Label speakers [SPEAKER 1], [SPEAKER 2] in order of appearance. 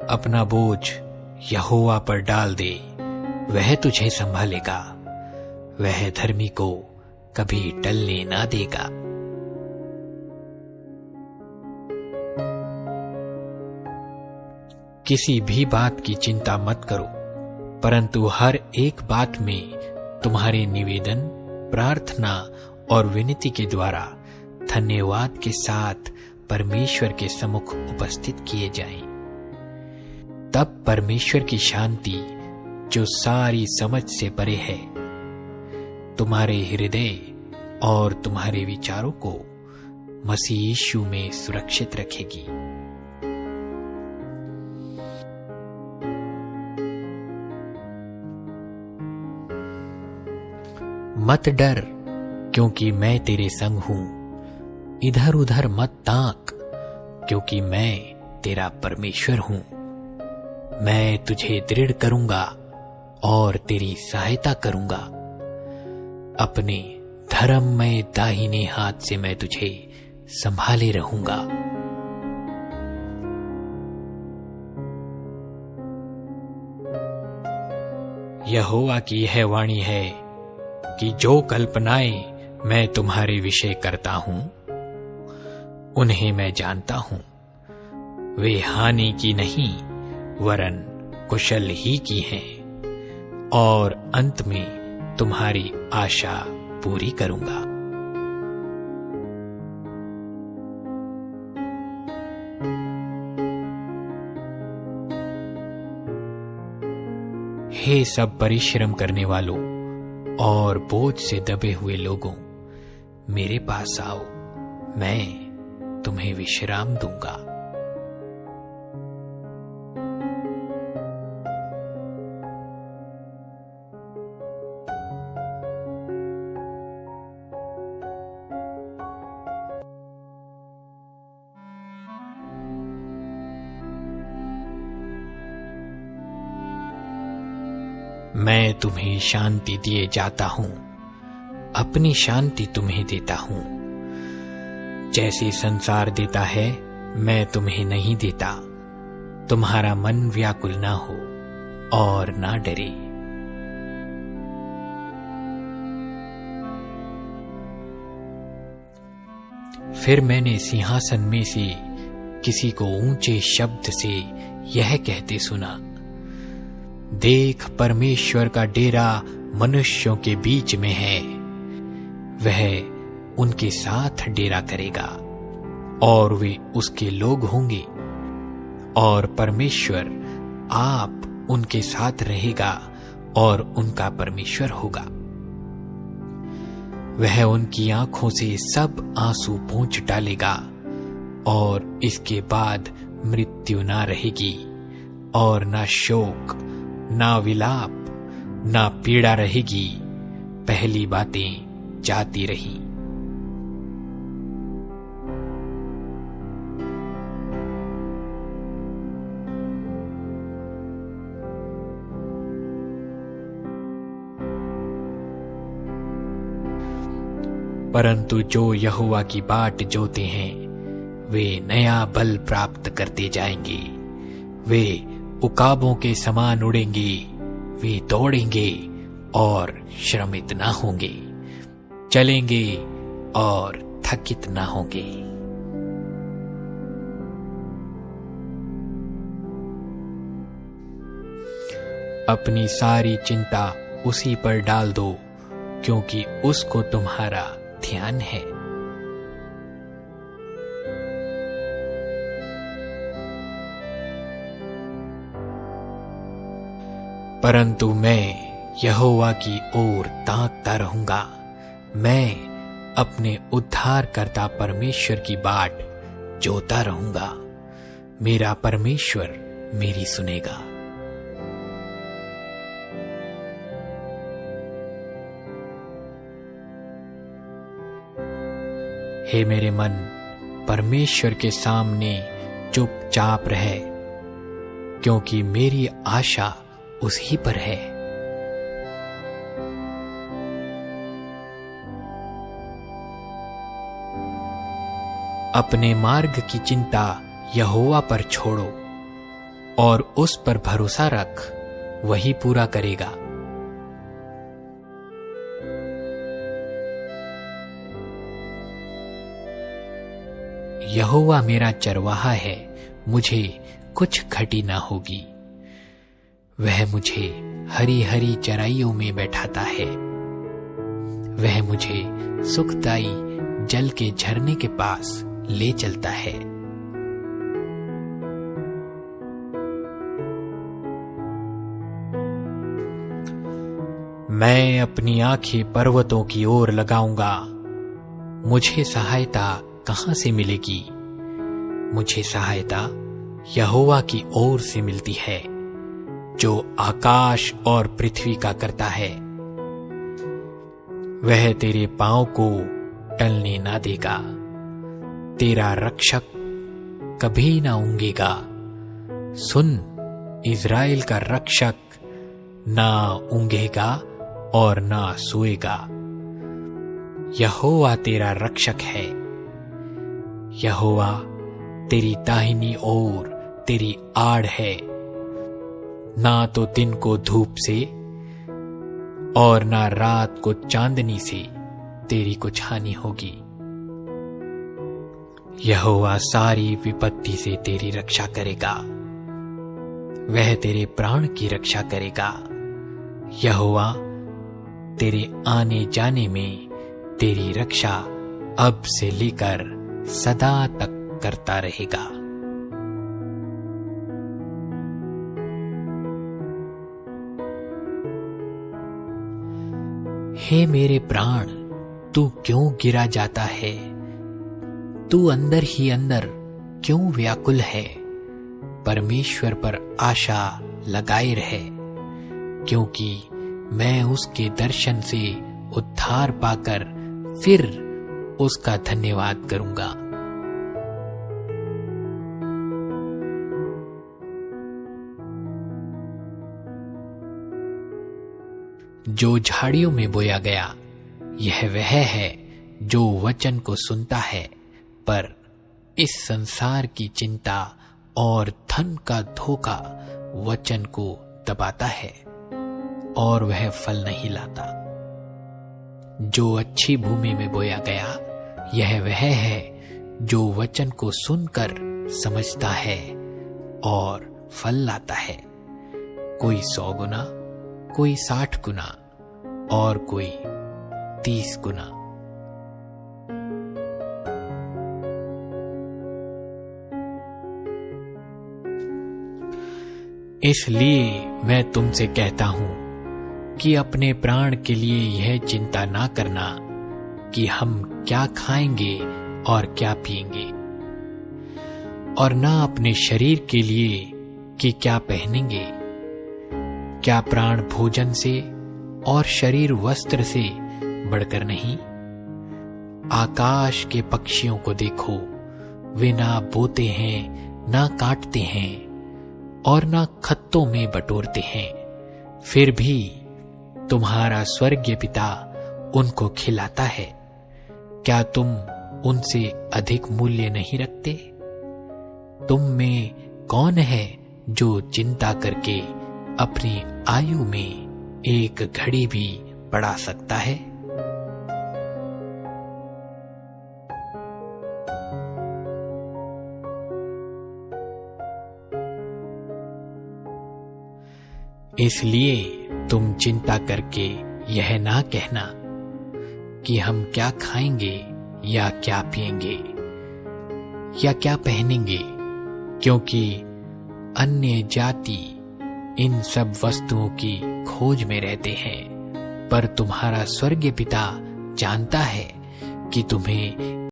[SPEAKER 1] अपना बोझ यहोवा पर डाल दे, वह तुझे संभालेगा, वह धर्मी को कभी टलने ना देगा। किसी भी बात की चिंता मत करो, परंतु हर एक बात में तुम्हारे निवेदन, प्रार्थना और विनती के द्वारा धन्यवाद के साथ परमेश्वर के सम्मुख उपस्थित किए जाएं। तब परमेश्वर की शांति, जो सारी समझ से परे है, तुम्हारे हृदय और तुम्हारे विचारों को मसीह यीशु में सुरक्षित रखेगी। मत डर, क्योंकि मैं तेरे संग हूं। इधर उधर मत ताक, क्योंकि मैं तेरा परमेश्वर हूं। मैं तुझे दृढ़ करूंगा और तेरी सहायता करूंगा। अपने धर्ममय दाहिने हाथ से मैं तुझे संभाले रहूंगा। यहोवा की यह वाणी है कि जो कल्पनाएं मैं तुम्हारे विषय करता हूं, उन्हें मैं जानता हूं। वे हानि की नहीं, वरन कुशल ही की हैं, और अंत में तुम्हारी आशा पूरी करूंगा। हे सब परिश्रम करने वालों और बोझ से दबे हुए लोगों, मेरे पास आओ, मैं तुम्हें विश्राम दूंगा। मैं तुम्हें शांति दिए जाता हूं, अपनी शांति तुम्हें देता हूं। जैसे संसार देता है, मैं तुम्हें नहीं देता। तुम्हारा मन व्याकुल ना हो और ना डरे। फिर मैंने सिंहासन में से किसी को ऊंचे शब्द से यह कहते सुना, देख, परमेश्वर का डेरा मनुष्यों के बीच में है। वह उनके साथ डेरा करेगा और वे उसके लोग होंगे, और परमेश्वर आप उनके साथ रहेगा और उनका परमेश्वर होगा। वह उनकी आंखों से सब आंसू पोंछ डालेगा, और इसके बाद मृत्यु ना रहेगी, और ना शोक, ना विलाप, ना पीड़ा रहेगी। पहली बातें जाती रही। परंतु जो यहोवा की बाट जोते हैं, वे नया बल प्राप्त करते जाएंगे। वे उकाबों के समान उड़ेंगे, वे दौड़ेंगे और श्रमित ना होंगे, चलेंगे और थकित ना होंगे। अपनी सारी चिंता उसी पर डाल दो, क्योंकि उसको तुम्हारा ध्यान है। परंतु मैं यहोवा की ओर ताकता रहूंगा। मैं अपने उद्धारकर्ता परमेश्वर की बाट जोता रहूंगा। मेरा परमेश्वर मेरी सुनेगा। हे मेरे मन, परमेश्वर के सामने चुपचाप रह, क्योंकि मेरी आशा उसी पर है। अपने मार्ग की चिंता यहोवा पर छोड़ो, और उस पर भरोसा रख, वही पूरा करेगा। यहोवा मेरा चरवाहा है, मुझे कुछ घटी ना होगी। वह मुझे हरी हरी चराइयों में बैठाता है। वह मुझे सुखदाई जल के झरने के पास ले चलता है। मैं अपनी आंखें पर्वतों की ओर लगाऊंगा। मुझे सहायता कहां से मिलेगी? मुझे सहायता यहोवा की ओर से मिलती है, जो आकाश और पृथ्वी का करता है। वह तेरे पांव को टलने ना देगा। तेरा रक्षक कभी ना ऊंघेगा। सुन, इज़राइल का रक्षक ना ऊंघेगा और ना सोएगा। यहोवा तेरा रक्षक है। यहोवा तेरी दाहिनी ओर तेरी आड़ है। ना तो दिन को धूप से और ना रात को चांदनी से तेरी कुछ हानि होगी। यहोवा सारी विपत्ति से तेरी रक्षा करेगा। वह तेरे प्राण की रक्षा करेगा। यहोवा तेरे आने जाने में तेरी रक्षा अब से लेकर सदा तक करता रहेगा। हे मेरे प्राण, तू क्यों गिरा जाता है? तू अंदर ही अंदर क्यों व्याकुल है? परमेश्वर पर आशा लगाए रहे, क्योंकि मैं उसके दर्शन से उद्धार पाकर फिर उसका धन्यवाद करूंगा। जो झाड़ियों में बोया गया, यह वह है जो वचन को सुनता है, पर इस संसार की चिंता और धन का धोखा वचन को दबाता है और वह फल नहीं लाता। जो अच्छी भूमि में बोया गया, यह वह है जो वचन को सुनकर समझता है और फल लाता है, कोई 100 गुना, कोई 60 गुना और कोई 30 गुना। इसलिए मैं तुमसे कहता हूं कि अपने प्राण के लिए यह चिंता ना करना कि हम क्या खाएंगे और क्या पिएंगे, और ना अपने शरीर के लिए कि क्या पहनेंगे। क्या प्राण भोजन से और शरीर वस्त्र से बढ़कर नहीं? आकाश के पक्षियों को देखो, वे ना बोते हैं, ना काटते हैं और ना खत्तों में बटोरते हैं, फिर भी तुम्हारा स्वर्गीय पिता उनको खिलाता है। क्या तुम उनसे अधिक मूल्य नहीं रखते? तुम में कौन है जो चिंता करके अपनी आयु में एक घड़ी भी बढ़ा सकता है? इसलिए तुम चिंता करके यह ना कहना कि हम क्या खाएंगे या क्या पिएंगे या क्या पहनेंगे, क्योंकि अन्य जाति इन सब वस्तुओं की खोज में रहते हैं, पर तुम्हारा स्वर्गीय पिता जानता है कि तुम्हें